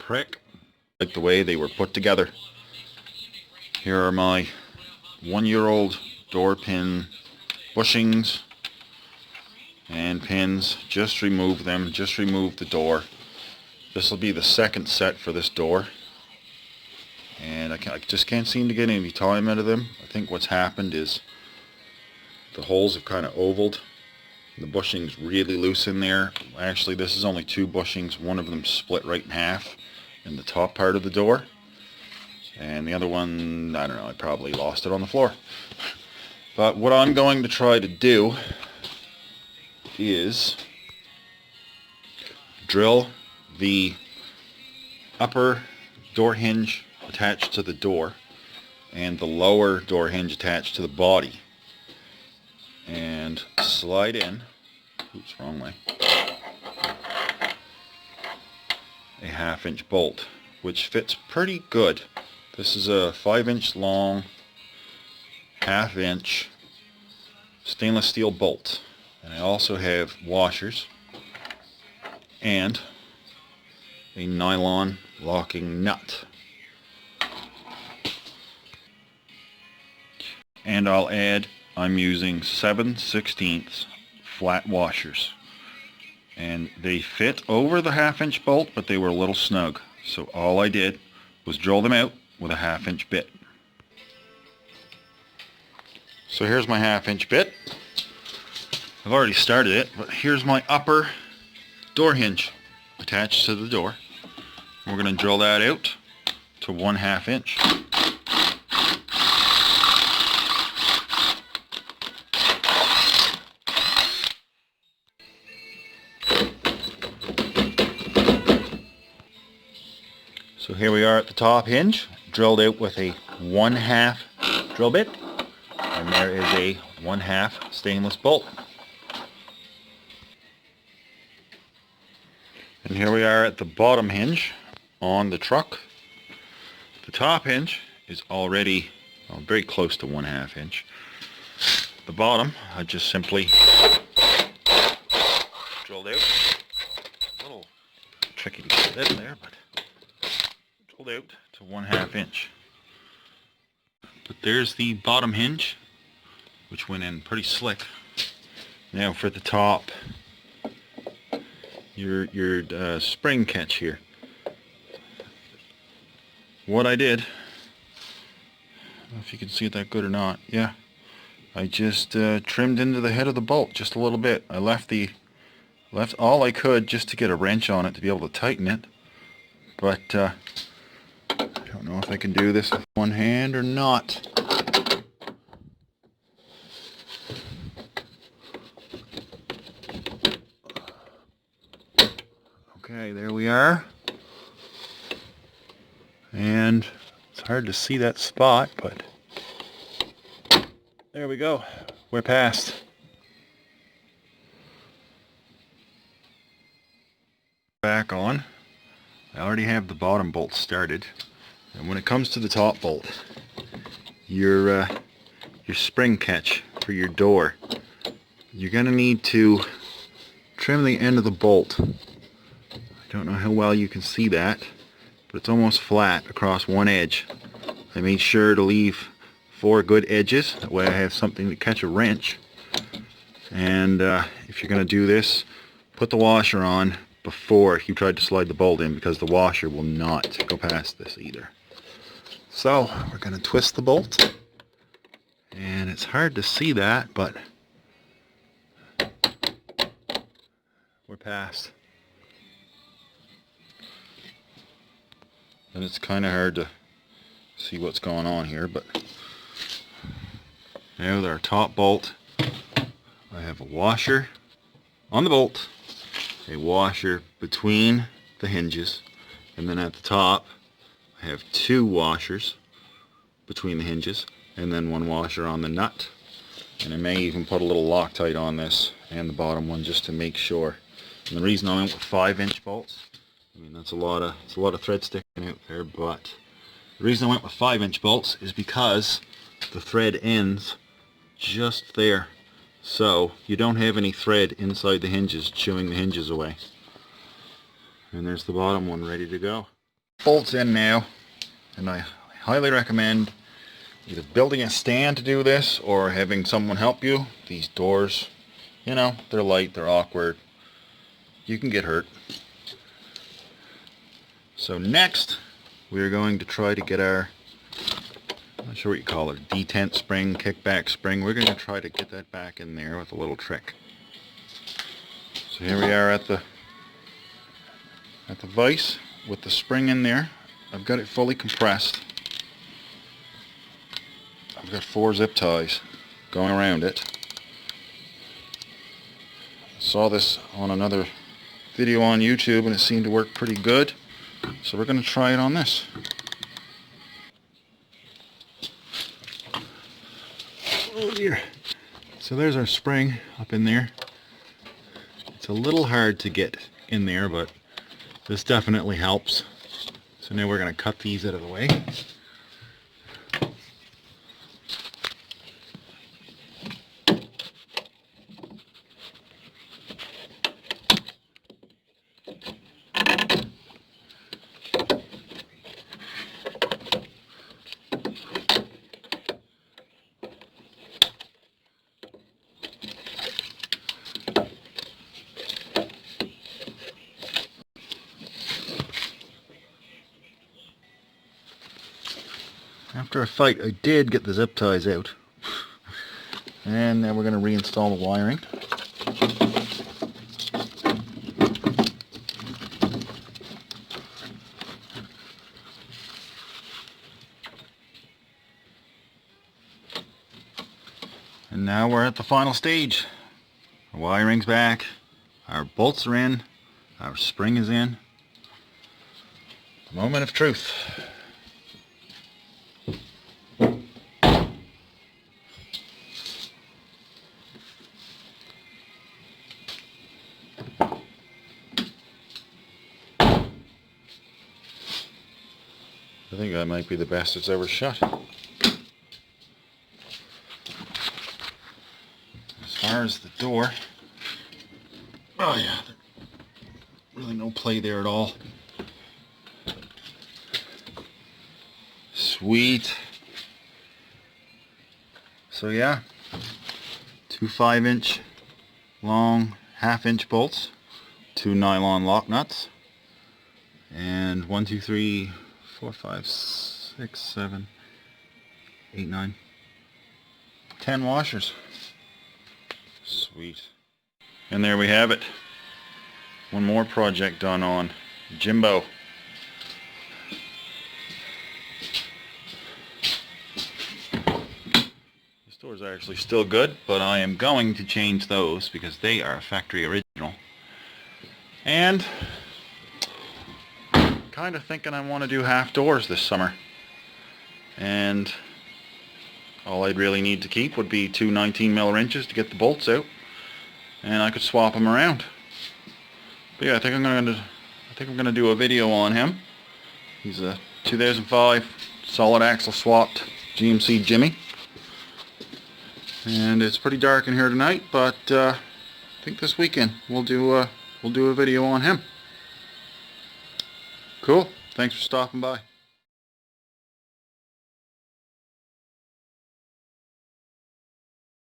prick. Like the way they were put together. Here are my 1-year-old door pin bushings and pins. Just remove them, just remove the door. This will be the second set for this door. And I just can't seem to get any time out of them. I think what's happened is the holes have kind of ovaled. The bushing's really loose in there. Actually, this is only 2 bushings. One of them split right in half in the top part of the door. And the other one, I don't know, I probably lost it on the floor. But what I'm going to try to do is drill the upper door hinge attached to the door and the lower door hinge attached to the body, and slide in, oops, wrong way, a 1/2-inch bolt, which fits pretty good. This is a 5-inch long, 1/2-inch stainless steel bolt, and I also have washers and a nylon locking nut. And I'll add, I'm using 7/16 flat washers. And they fit over the 1/2-inch bolt, but they were a little snug. So all I did was drill them out with a 1/2-inch bit. So here's my 1/2-inch bit. I've already started it, but here's my upper door hinge attached to the door. We're going to drill that out to 1/2 inch. So here we are at the top hinge, drilled out with a 1/2 drill bit, and there is a 1/2 stainless bolt. And here we are at the bottom hinge on the truck. The top hinge is already very close to 1/2 inch. The bottom, I just simply drilled out. A little tricky to get it in there, but drilled out to 1/2 inch. But there's the bottom hinge, which went in pretty slick. Now for the top, your spring catch here. What I did, I don't know if you can see it that good or not. Yeah, I just trimmed into the head of the bolt just a little bit. I left all I could just to get a wrench on it to be able to tighten it. But I don't know if I can do this with one hand or not. Okay, there we are. And it's hard to see that spot, but there we go. We're past. Back on. I already have the bottom bolt started. And when it comes to the top bolt, your spring catch for your door, you're going to need to trim the end of the bolt. I don't know how well you can see that, but it's almost flat across one edge. I made sure to leave 4 good edges, that way I have something to catch a wrench. And if you're going to do this, put the washer on before you try to slide the bolt in, because the washer will not go past this either. So we're going to twist the bolt, and it's hard to see that, but we're past. And it's kind of hard to see what's going on here, but now with our top bolt, I have a washer on the bolt, a washer between the hinges, and then at the top I have 2 washers between the hinges, and then 1 washer on the nut. And I may even put a little Loctite on this and the bottom one just to make sure. And the reason I went with 5-inch bolts, I mean, that's a lot of thread sticking out there, but the reason I went with 5-inch bolts is because the thread ends just there, so you don't have any thread inside the hinges chewing the hinges away. And there's the bottom one ready to go. Bolts in now, and I highly recommend either building a stand to do this or having someone help you. These doors, you know, they're light, they're awkward. You can get hurt. So next, we're going to try to get our, I'm not sure what you call it, detent spring, kickback spring. We're going to try to get that back in there with a little trick. So here we are at the vise with the spring in there. I've got it fully compressed. I've got 4 zip ties going around it. I saw this on another video on YouTube and it seemed to work pretty good. So we're going to try it on this. Oh dear. So there's our spring up in there. It's a little hard to get in there, but this definitely helps. So now we're going to cut these out of the way. After a fight, I did get the zip ties out. And now we're going to reinstall the wiring. And now we're at the final stage. Our wiring's back, our bolts are in, our spring is in. The moment of truth. I think that might be the best it's ever shut. As far as the door, oh yeah, really no play there at all. Sweet. So yeah, 2 5-inch long 1/2 inch bolts, 2 nylon lock nuts, and 1, 2, 3, 4, 5, 6, 7, 8, 9, 10 washers. Sweet. And there we have it. One more project done on Jimbo. These doors are actually still good, but I am going to change those because they are factory original. And kind of thinking I want to do half doors this summer, and all I'd really need to keep would be 2 19mm wrenches to get the bolts out, and I could swap them around. But yeah, I think I'm gonna do a video on him. He's a 2005 solid axle swapped GMC Jimmy, and it's pretty dark in here tonight, but I think this weekend we'll do a video on him. Cool. Thanks for stopping by.